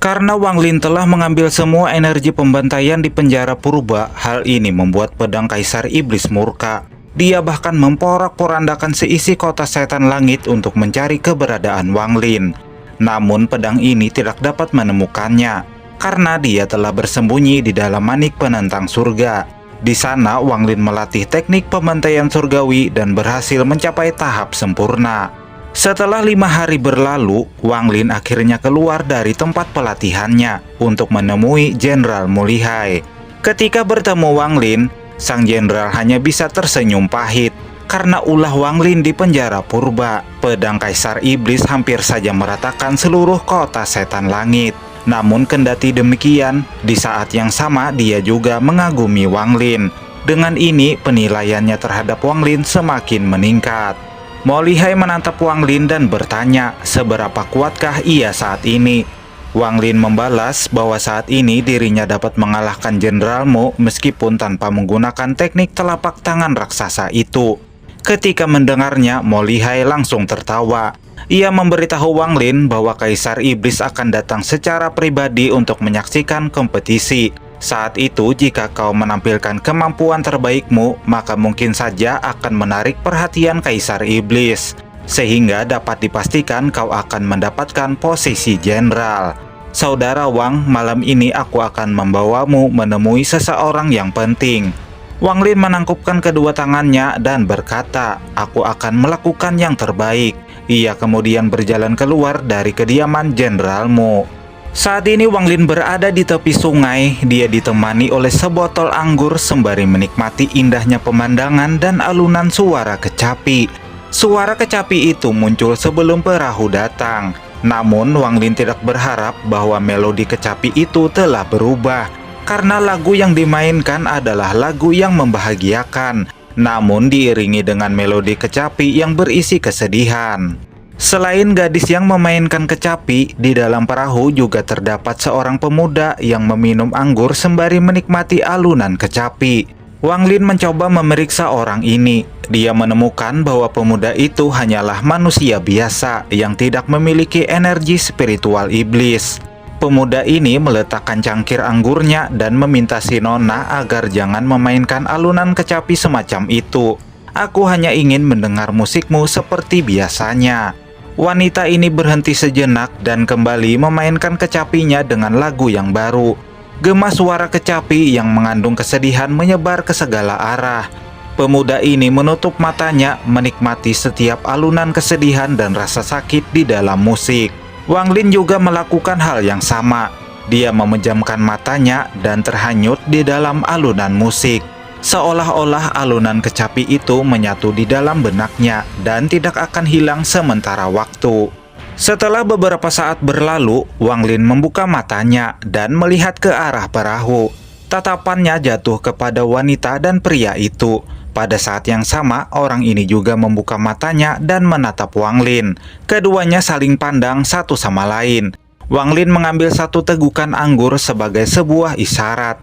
Karena Wang Lin telah mengambil semua energi pembantaian di penjara purba, hal ini membuat pedang Kaisar Iblis murka. Dia bahkan memporak-porandakan seisi kota setan langit untuk mencari keberadaan Wang Lin. Namun pedang ini tidak dapat menemukannya, karena dia telah bersembunyi di dalam manik penentang surga. Di sana Wang Lin melatih teknik pembantaian surgawi dan berhasil mencapai tahap sempurna. Setelah 5 hari berlalu, Wang Lin akhirnya keluar dari tempat pelatihannya untuk menemui Jenderal Mulihai. Ketika bertemu Wang Lin, sang jenderal hanya bisa tersenyum pahit. Karena ulah Wang Lin di penjara purba, pedang Kaisar Iblis hampir saja meratakan seluruh kota setan langit. Namun kendati demikian, di saat yang sama dia juga mengagumi Wang Lin. Dengan ini, penilaiannya terhadap Wang Lin semakin meningkat. Mo Lihai menatap Wang Lin dan bertanya seberapa kuatkah ia saat ini. Wang Lin membalas bahwa saat ini dirinya dapat mengalahkan Jenderal Mo meskipun tanpa menggunakan teknik telapak tangan raksasa itu. Ketika mendengarnya, Mo Lihai langsung tertawa. Ia memberitahu Wang Lin bahwa Kaisar Iblis akan datang secara pribadi untuk menyaksikan kompetisi. Saat itu, jika kau menampilkan kemampuan terbaikmu, maka mungkin saja akan menarik perhatian Kaisar Iblis, sehingga dapat dipastikan kau akan mendapatkan posisi jenderal. Saudara Wang, malam ini aku akan membawamu menemui seseorang yang penting. Wang Lin menangkupkan kedua tangannya dan berkata, aku akan melakukan yang terbaik. Ia kemudian berjalan keluar dari kediaman Jenderal Mo. Saat ini Wang Lin berada di tepi sungai. Dia ditemani oleh sebotol anggur sembari menikmati indahnya pemandangan dan alunan suara kecapi. Suara kecapi itu muncul sebelum perahu datang. Namun Wang Lin tidak berharap bahwa melodi kecapi itu telah berubah, karena lagu yang dimainkan adalah lagu yang membahagiakan, namun diiringi dengan melodi kecapi yang berisi kesedihan. Selain gadis yang memainkan kecapi, di dalam perahu juga terdapat seorang pemuda yang meminum anggur sembari menikmati alunan kecapi. Wang Lin mencoba memeriksa orang ini. Dia menemukan bahwa pemuda itu hanyalah manusia biasa yang tidak memiliki energi spiritual iblis. Pemuda ini meletakkan cangkir anggurnya dan meminta si nona agar jangan memainkan alunan kecapi semacam itu. Aku hanya ingin mendengar musikmu seperti biasanya. Wanita ini berhenti sejenak dan kembali memainkan kecapinya dengan lagu yang baru. Gema suara kecapi yang mengandung kesedihan menyebar ke segala arah. Pemuda ini menutup matanya, menikmati setiap alunan kesedihan dan rasa sakit di dalam musik. Wang Lin juga melakukan hal yang sama. Dia memejamkan matanya dan terhanyut di dalam alunan musik. Seolah-olah alunan kecapi itu menyatu di dalam benaknya dan tidak akan hilang sementara waktu. Setelah beberapa saat berlalu, Wang Lin membuka matanya dan melihat ke arah perahu. Tatapannya jatuh kepada wanita dan pria itu. Pada saat yang sama, orang ini juga membuka matanya dan menatap Wang Lin. Keduanya saling pandang satu sama lain. Wang Lin mengambil satu tegukan anggur sebagai sebuah isyarat.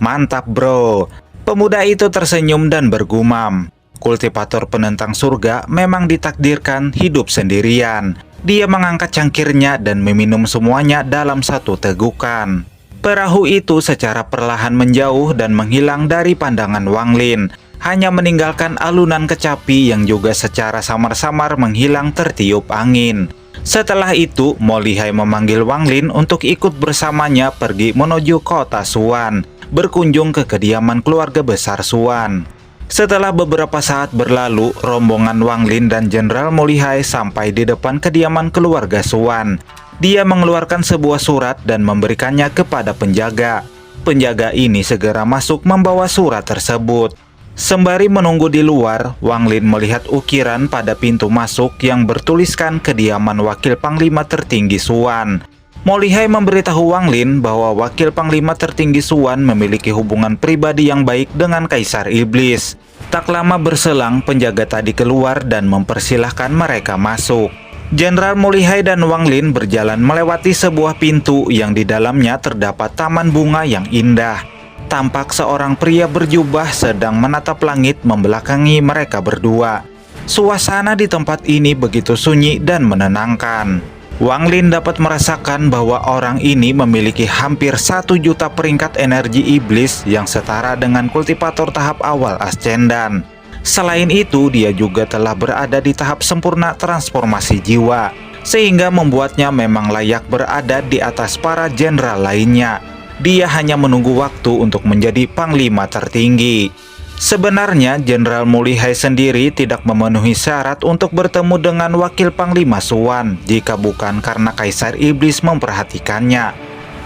Mantap bro. Pemuda itu tersenyum dan bergumam. Kultivator penentang surga memang ditakdirkan hidup sendirian. Dia mengangkat cangkirnya dan meminum semuanya dalam satu tegukan. Perahu itu secara perlahan menjauh dan menghilang dari pandangan Wang Lin, hanya meninggalkan alunan kecapi yang juga secara samar-samar menghilang tertiup angin. Setelah itu, Mo Lihai memanggil Wang Lin untuk ikut bersamanya pergi menuju kota Suan, berkunjung ke kediaman keluarga besar Suan. Setelah beberapa saat berlalu, rombongan Wang Lin dan Jenderal Mo Lihai sampai di depan kediaman keluarga Suan. Dia mengeluarkan sebuah surat dan memberikannya kepada penjaga. Penjaga ini segera masuk membawa surat tersebut. Sembari menunggu di luar, Wang Lin melihat ukiran pada pintu masuk yang bertuliskan kediaman Wakil Panglima Tertinggi Suan. Mo Lihai memberitahu Wang Lin bahwa Wakil Panglima Tertinggi Suan memiliki hubungan pribadi yang baik dengan Kaisar Iblis. Tak lama berselang, penjaga tadi keluar dan mempersilahkan mereka masuk. Jenderal Mo Lihai dan Wang Lin berjalan melewati sebuah pintu yang di dalamnya terdapat taman bunga yang indah. Tampak seorang pria berjubah sedang menatap langit membelakangi mereka berdua. Suasana di tempat ini begitu sunyi dan menenangkan. Wang Lin dapat merasakan bahwa orang ini memiliki hampir 1 juta peringkat energi iblis yang setara dengan kultivator tahap awal Ascendan. Selain itu, dia juga telah berada di tahap sempurna transformasi jiwa, sehingga membuatnya memang layak berada di atas para jenderal lainnya. Dia hanya menunggu waktu untuk menjadi panglima tertinggi. Sebenarnya, Jenderal Mo Lihai sendiri tidak memenuhi syarat untuk bertemu dengan Wakil Panglima Suan jika bukan karena Kaisar Iblis memperhatikannya.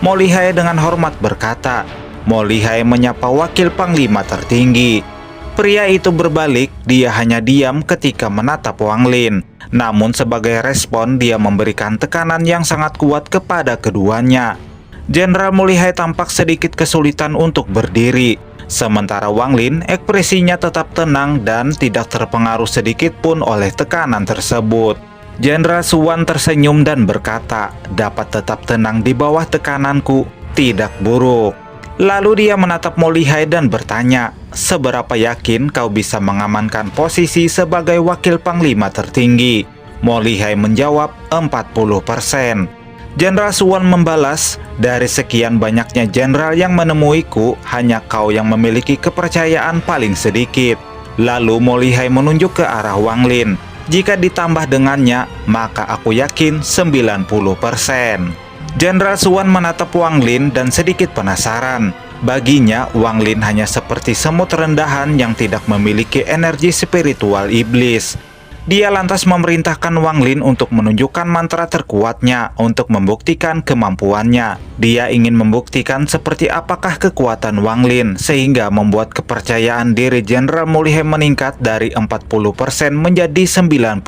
Mo Lihai dengan hormat berkata, Mo Lihai menyapa Wakil Panglima tertinggi. Pria itu berbalik, dia hanya diam ketika menatap Wang Lin. Namun sebagai respon, dia memberikan tekanan yang sangat kuat kepada keduanya. Jenderal Mo Lihai tampak sedikit kesulitan untuk berdiri. Sementara Wang Lin ekspresinya tetap tenang dan tidak terpengaruh sedikit pun oleh tekanan tersebut. Jenderal Suan tersenyum dan berkata, dapat tetap tenang di bawah tekananku, tidak buruk. Lalu dia menatap Mo Lihai dan bertanya, seberapa yakin kau bisa mengamankan posisi sebagai wakil panglima tertinggi? Mo Lihai menjawab 40%. Jenderal Suan membalas, dari sekian banyaknya jenderal yang menemuiku, hanya kau yang memiliki kepercayaan paling sedikit. Lalu Mo Lihai menunjuk ke arah Wang Lin. Jika ditambah dengannya, maka aku yakin 90%. Jenderal Suan menatap Wang Lin dan sedikit penasaran. Baginya, Wang Lin hanya seperti semut rendahan yang tidak memiliki energi spiritual iblis. Dia lantas memerintahkan Wang Lin untuk menunjukkan mantra terkuatnya untuk membuktikan kemampuannya. Dia ingin membuktikan seperti apakah kekuatan Wang Lin sehingga membuat kepercayaan diri Jenderal Mo Lihai meningkat dari 40% menjadi 90%.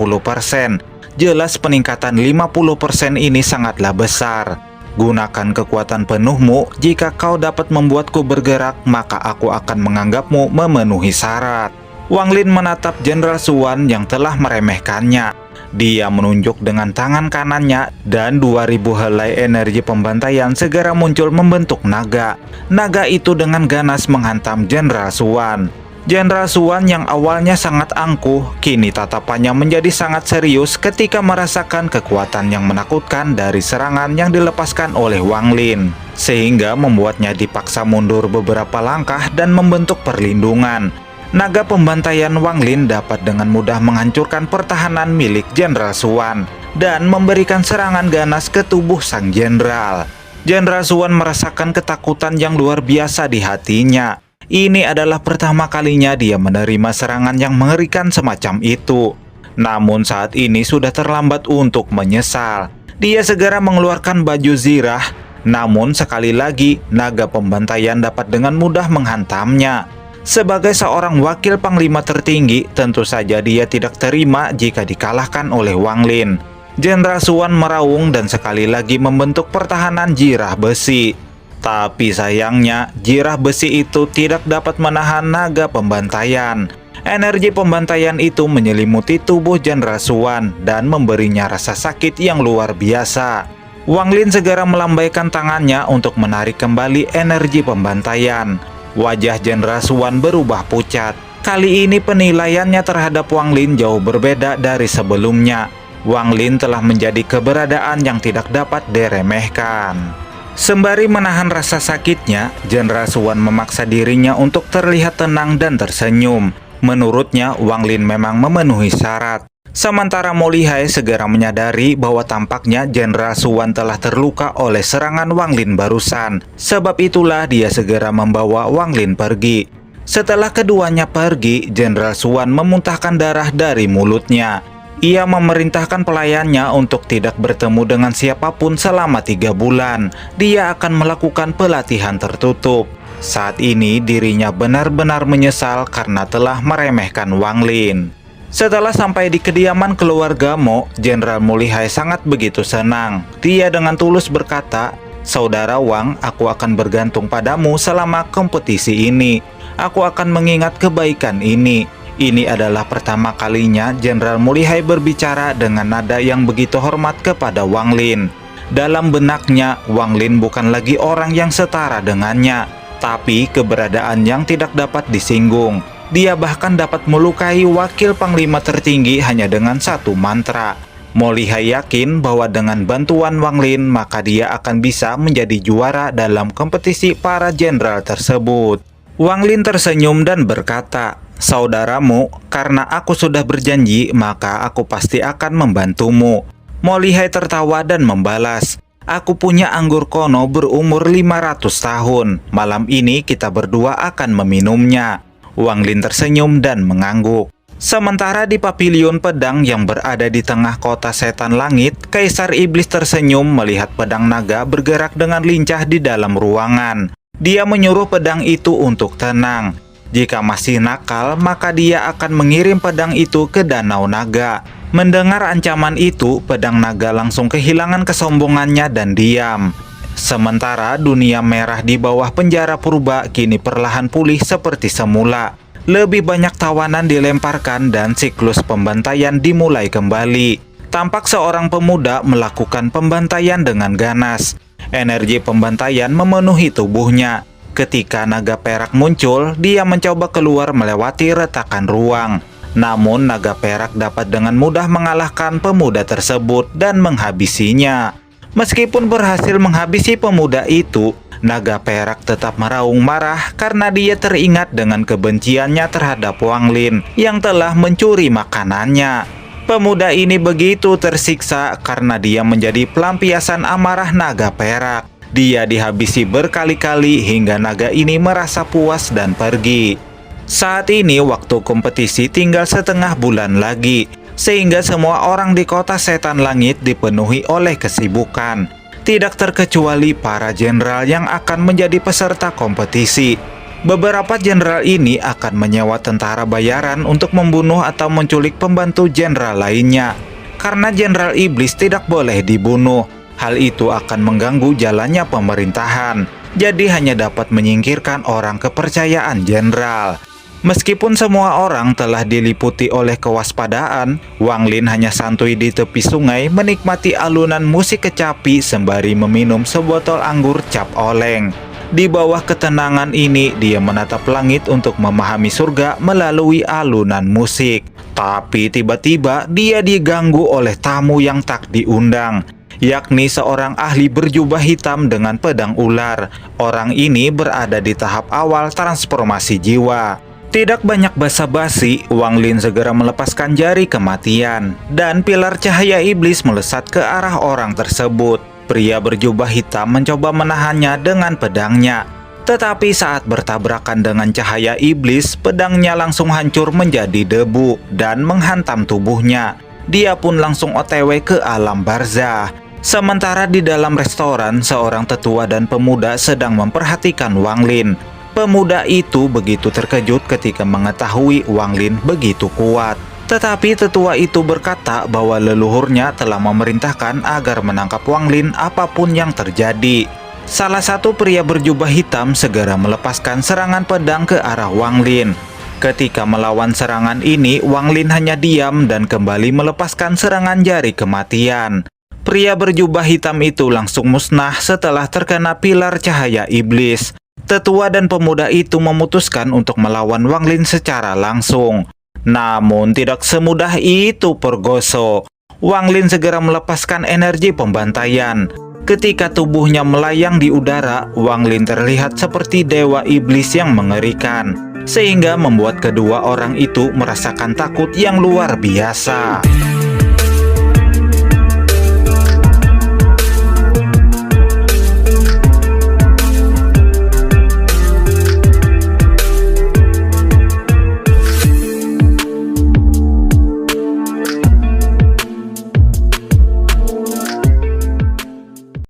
Jelas peningkatan 50% ini sangatlah besar. Gunakan kekuatan penuhmu, jika kau dapat membuatku bergerak, maka aku akan menganggapmu memenuhi syarat. Wang Lin menatap Jenderal Suan yang telah meremehkannya. Dia menunjuk dengan tangan kanannya dan 2000 helai energi pembantaian segera muncul membentuk naga. Naga itu dengan ganas menghantam Jenderal Suan. Jenderal Suan yang awalnya sangat angkuh, kini tatapannya menjadi sangat serius ketika merasakan kekuatan yang menakutkan dari serangan yang dilepaskan oleh Wang Lin, sehingga membuatnya dipaksa mundur beberapa langkah dan membentuk perlindungan. Naga pembantaian Wang Lin dapat dengan mudah menghancurkan pertahanan milik Jenderal Suan dan memberikan serangan ganas ke tubuh sang jenderal. Jenderal Suan merasakan ketakutan yang luar biasa di hatinya. Ini adalah pertama kalinya dia menerima serangan yang mengerikan semacam itu. Namun saat ini sudah terlambat untuk menyesal. Dia segera mengeluarkan baju zirah. Namun sekali lagi, naga pembantaian dapat dengan mudah menghantamnya. Sebagai seorang wakil panglima tertinggi, tentu saja dia tidak terima jika dikalahkan oleh Wang Lin. Jenderal Suan meraung dan sekali lagi membentuk pertahanan jirah besi. Tapi sayangnya, jirah besi itu tidak dapat menahan naga pembantaian. Energi pembantaian itu menyelimuti tubuh Jenderal Suan dan memberinya rasa sakit yang luar biasa. Wang Lin segera melambaikan tangannya untuk menarik kembali energi pembantaian. Wajah Jenderal Suan berubah pucat. Kali ini penilaiannya terhadap Wang Lin jauh berbeda dari sebelumnya. Wang Lin telah menjadi keberadaan yang tidak dapat diremehkan. Sembari menahan rasa sakitnya, Jenderal Suan memaksa dirinya untuk terlihat tenang dan tersenyum. Menurutnya, Wang Lin memang memenuhi syarat. Sementara Mo Lihai segera menyadari bahwa tampaknya Jenderal Suan telah terluka oleh serangan Wang Lin barusan. Sebab itulah dia segera membawa Wang Lin pergi. Setelah keduanya pergi, Jenderal Suan memuntahkan darah dari mulutnya. Ia memerintahkan pelayannya untuk tidak bertemu dengan siapapun selama 3 bulan. Dia akan melakukan pelatihan tertutup. Saat ini dirinya benar-benar menyesal karena telah meremehkan Wang Lin. Setelah sampai di kediaman keluarga Mo, Jenderal Mo Lihai sangat begitu senang. Dia dengan tulus berkata, "Saudara Wang, aku akan bergantung padamu selama kompetisi ini. Aku akan mengingat kebaikan ini." Ini adalah pertama kalinya Jenderal Mo Lihai berbicara dengan nada yang begitu hormat kepada Wang Lin. Dalam benaknya, Wang Lin bukan lagi orang yang setara dengannya, tapi keberadaan yang tidak dapat disinggung. Dia bahkan dapat melukai wakil panglima tertinggi hanya dengan satu mantra. Mo Lihai yakin bahwa dengan bantuan Wang Lin maka dia akan bisa menjadi juara dalam kompetisi para jenderal tersebut. Wang Lin tersenyum dan berkata, "Saudaramu, karena aku sudah berjanji maka aku pasti akan membantumu." Mo Lihai tertawa dan membalas, "Aku punya anggur kono berumur 500 tahun. Malam ini kita berdua akan meminumnya." Wang Lin tersenyum dan mengangguk. Sementara di pavilion pedang yang berada di tengah kota setan langit, Kaisar Iblis tersenyum melihat pedang naga bergerak dengan lincah di dalam ruangan. Dia menyuruh pedang itu untuk tenang. Jika masih nakal, maka dia akan mengirim pedang itu ke Danau Naga. Mendengar ancaman itu, pedang naga langsung kehilangan kesombongannya dan diam. Sementara dunia merah di bawah penjara purba kini perlahan pulih seperti semula. Lebih banyak tawanan dilemparkan dan siklus pembantaian dimulai kembali. Tampak seorang pemuda melakukan pembantaian dengan ganas. Energi pembantaian memenuhi tubuhnya. Ketika naga perak muncul, dia mencoba keluar melewati retakan ruang. Namun naga perak dapat dengan mudah mengalahkan pemuda tersebut dan menghabisinya. Meskipun berhasil menghabisi pemuda itu, naga perak tetap meraung marah karena dia teringat dengan kebenciannya terhadap Wang Lin yang telah mencuri makanannya. Pemuda ini begitu tersiksa karena dia menjadi pelampiasan amarah naga perak. Dia dihabisi berkali-kali hingga naga ini merasa puas dan pergi. Saat ini waktu kompetisi tinggal setengah bulan lagi, sehingga semua orang di kota setan langit dipenuhi oleh kesibukan. Tidak terkecuali para jenderal yang akan menjadi peserta kompetisi. Beberapa jenderal ini akan menyewa tentara bayaran untuk membunuh atau menculik pembantu jenderal lainnya. Karena jenderal iblis tidak boleh dibunuh, hal itu akan mengganggu jalannya pemerintahan. Jadi hanya dapat menyingkirkan orang kepercayaan jenderal. Meskipun semua orang telah diliputi oleh kewaspadaan, Wang Lin hanya santuy di tepi sungai menikmati alunan musik kecapi sembari meminum sebotol anggur cap oleng. Di bawah ketenangan ini, dia menatap langit untuk memahami surga melalui alunan musik. Tapi tiba-tiba dia diganggu oleh tamu yang tak diundang, yakni seorang ahli berjubah hitam dengan pedang ular. Orang ini berada di tahap awal transformasi jiwa. Tidak banyak basa-basi, Wang Lin segera melepaskan jari kematian, dan pilar cahaya iblis melesat ke arah orang tersebut. Pria berjubah hitam mencoba menahannya dengan pedangnya. Tetapi saat bertabrakan dengan cahaya iblis, pedangnya langsung hancur menjadi debu dan menghantam tubuhnya. Dia pun langsung OTW ke alam barzah. Sementara di dalam restoran, seorang tetua dan pemuda sedang memperhatikan Wang Lin. Pemuda itu begitu terkejut ketika mengetahui Wang Lin begitu kuat. Tetapi tetua itu berkata bahwa leluhurnya telah memerintahkan agar menangkap Wang Lin apapun yang terjadi. Salah satu pria berjubah hitam segera melepaskan serangan pedang ke arah Wang Lin. Ketika melawan serangan ini, Wang Lin hanya diam dan kembali melepaskan serangan jari kematian. Pria berjubah hitam itu langsung musnah setelah terkena pilar cahaya iblis. Tetua dan pemuda itu memutuskan untuk melawan Wang Lin secara langsung. Namun tidak semudah itu Pergoso. Wang Lin segera melepaskan energi pembantaian. Ketika tubuhnya melayang di udara, Wang Lin terlihat seperti dewa iblis yang mengerikan, sehingga membuat kedua orang itu merasakan takut yang luar biasa.